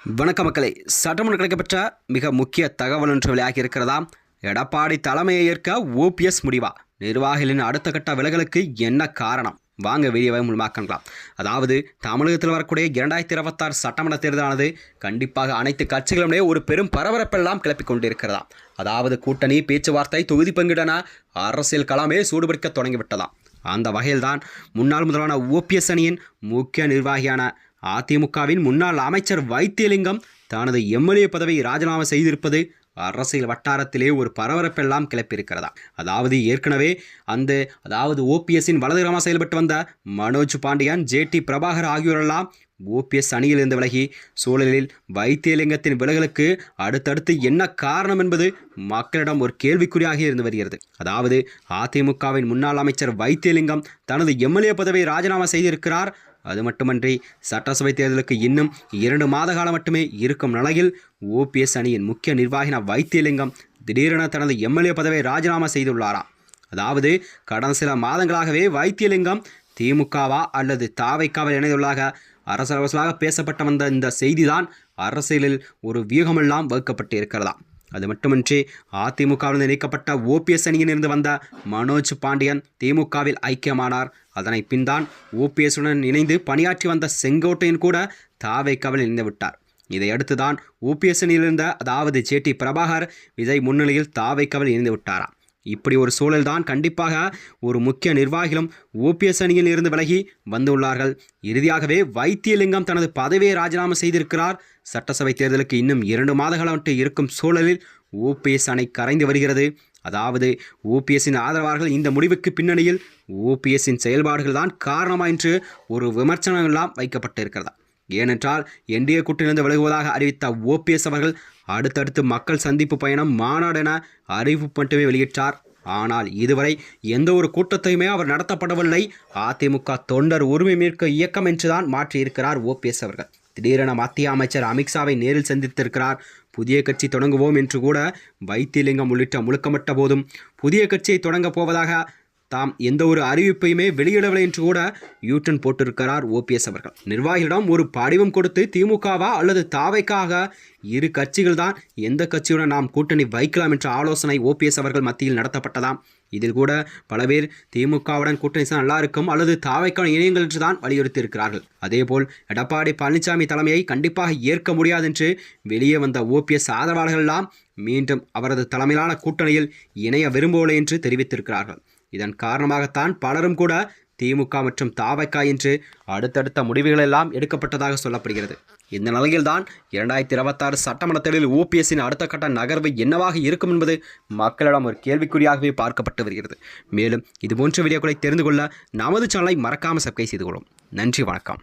வணக்க மக்களை, சட்டமன்ற கிடைக்கப்பெற்ற மிக முக்கிய தகவல் ஒன்று வெளியாகி இருக்கிறதா? எடப்பாடி தலைமையை ஏற்க ஓபிஎஸ் முடிவா? நிர்வாகிகளின் அடுத்த கட்ட விலகலுக்கு என்ன காரணம்? வாங்க வீடியோவை முழுமாக்கலாம். அதாவது தமிழகத்தில் வரக்கூடிய 2026 சட்டமன்ற தேர்தலானது கண்டிப்பாக அனைத்து கட்சிகளிடையே ஒரு பெரும் பரபரப்பெல்லாம் கிளப்பிக் கொண்டிருக்கிறதா. அதாவது கூட்டணி பேச்சுவார்த்தை தொகுதி பங்கிடன அரசியல் களமே சூடுபிடிக்க தொடங்கிவிட்டதாம். அந்த வகையில்தான் முன்னாள் முதல்வரான ஓபிஎஸ் அணியின் முக்கிய நிர்வாகியான அதிமுகவின் முன்னாள் அமைச்சர் வைத்தியலிங்கம் தனது எம்எல்ஏ பதவியை ராஜினாமா செய்திருப்பது அரசியல் வட்டாரத்திலே ஒரு பரபரப்பெல்லாம் கிளப்பியிருக்கிறதா. அதாவது ஏற்கனவே ஓபிஎஸ்ஸின் வலதுகரமாக செயல்பட்டு வந்த மனோஜ் பாண்டியன், ஜேடி பிரபாகர் ஆகியோரெல்லாம் ஓபிஎஸ் அணியிலிருந்து விலகி சூழலில் வைத்தியலிங்கத்தின் விலகலுக்கு அடுத்தடுத்து என்ன காரணம் என்பது மக்களிடம் ஒரு கேள்விக்குறியாக இருந்து வருகிறது. அதாவது அதிமுகவின் முன்னாள் அமைச்சர் வைத்தியலிங்கம் தனது எம்எல்ஏ பதவியை ராஜினாமா செய்திருக்கிறார். அது மட்டுமன்றி சட்டசபை தேர்தலுக்கு இன்னும் 2 மாத காலம் மட்டுமே இருக்கும் நிலையில் ஓபிஎஸ் அணியின் முக்கிய நிர்வாகின வைத்தியலிங்கம் திடீரென தனது எம்எல்ஏ பதவியை ராஜினாமா செய்துள்ளாராம். அதாவது கடந்த சில மாதங்களாகவே வைத்தியலிங்கம் திமுகவா அல்லது தாவைக்காவில் இணைந்துள்ளாக அரசரவசலாக பேசப்பட்ட வந்த இந்த செய்திதான் அரசியலில் ஒரு வியூகமெல்லாம் வகுக்கப்பட்டு இருக்கிறதா. அது மட்டுமின்றி அதிமுகவிலிருந்து நீக்கப்பட்ட ஓபிஎஸ் அணியில் இருந்து வந்த மனோஜ் பாண்டியன் திமுகவில் ஐக்கியமானார். அதனை பின்தான் ஓபிஎஸ்ஸுடன் இணைந்து பணியாற்றி வந்த செங்கோட்டையன் கூட தாவைக்காவில் இணைந்து விட்டார். இதையடுத்துதான் ஓபிஎஸ் அணியில் இருந்த ஜேடி பிரபாகர் விஜய் முன்னிலையில் தாவைக்காவில் இணைந்து விட்டாராம். இப்படி ஒரு சூழல்தான் கண்டிப்பாக ஒரு முக்கிய நிர்வாகிகளும் ஓபிஎஸ் அணியில் இருந்து விலகி வந்துள்ளார்கள். இறுதியாகவே வைத்தியலிங்கம் தனது பதவியை ராஜினாமா செய்திருக்கிறார். சட்டசபை தேர்தலுக்கு இன்னும் 2 மாத காலம் இருக்கும் சூழலில் ஓபிஎஸ் அணை கரைந்து வருகிறது. அதாவது ஓபிஎஸ்ஸின் ஆதரவாளர்கள் இந்த முடிவுக்கு பின்னணியில் ஓபிஎஸ்ஸின் செயல்பாடுகள் தான் காரணமா என்று ஒரு விமர்சனம் எல்லாம் வைக்கப்பட்டு இருக்கிறதா. ஏனென்றால் என்டிஏ கூட்டணியிலிருந்து விலகுவதாக அறிவித்த ஓபிஎஸ் அவர்கள் அடுத்தடுத்து மக்கள் சந்திப்பு பயணம், மாநாடு என அறிவிப்பு மட்டுமே வெளியிட்டார். ஆனால் இதுவரை எந்த ஒரு கூட்டத்தையுமே அவர் நடத்தப்படவில்லை. அதிமுக தொண்டர் உரிமை மீட்க இயக்கம் என்றுதான் மாற்றியிருக்கிறார் ஓபிஎஸ் அவர்கள். திடீரென மத்திய அமைச்சர் அமித்ஷாவை நேரில் சந்தித்திருக்கிறார். புதிய கட்சி தொடங்குவோம் என்று கூட வைத்தியலிங்கம் உள்ளிட்ட முழக்கமிட்ட போதும் புதிய கட்சியை தொடங்கப் போவதாக தாம் எந்த ஒரு அறிவிப்பையுமே வெளியிடவில்லை என்று கூட யூட்டன் போட்டிருக்கிறார் ஓபிஎஸ் அவர்கள். நிர்வாகிகளிடம் ஒரு படிவம் கொடுத்து திமுகவா அல்லது தாவைக்காக இரு கட்சிகள் தான் எந்த கட்சியுடன் நாம் கூட்டணி வைக்கலாம் என்ற ஆலோசனை ஓபிஎஸ் அவர்கள் மத்தியில் நடத்தப்பட்டதாம். இதில் கூட பல பேர் திமுகவுடன் கூட்டணி நல்லா இருக்கும் அல்லது தாவைக்கான இணையங்கள் என்று தான் வலியுறுத்தி இருக்கிறார்கள். அதேபோல் எடப்பாடி பழனிசாமி தலைமையை கண்டிப்பாக ஏற்க முடியாது என்று வெளியே வந்த ஓபிஎஸ் ஆதரவாளர்கள் எல்லாம் மீண்டும் அவரது தலைமையிலான கூட்டணியில் இணைய விரும்பவில்லை என்று தெரிவித்திருக்கிறார்கள். இதன் காரணமாகத்தான் பலரும் கூட திமுக மற்றும் தாவைக்கா என்று அடுத்தடுத்த முடிவுகள் எல்லாம் எடுக்கப்பட்டதாக சொல்லப்படுகிறது. இந்த நிலையில்தான் 2026 சட்டமன்ற தேர்தலில் ஓபிஎஸ்ஸின் அடுத்த கட்ட நகர்வு என்னவாக இருக்கும் என்பது மக்களிடம் ஒரு கேள்விக்குறியாகவே பார்க்கப்பட்டு வருகிறது. மேலும் இதுபோன்ற வீடியோக்களை தெரிந்து கொள்ள நமது சேனலை மறக்காமல் சப்ஸ்கிரைப் செய்து கொள்ளும். நன்றி, வணக்கம்.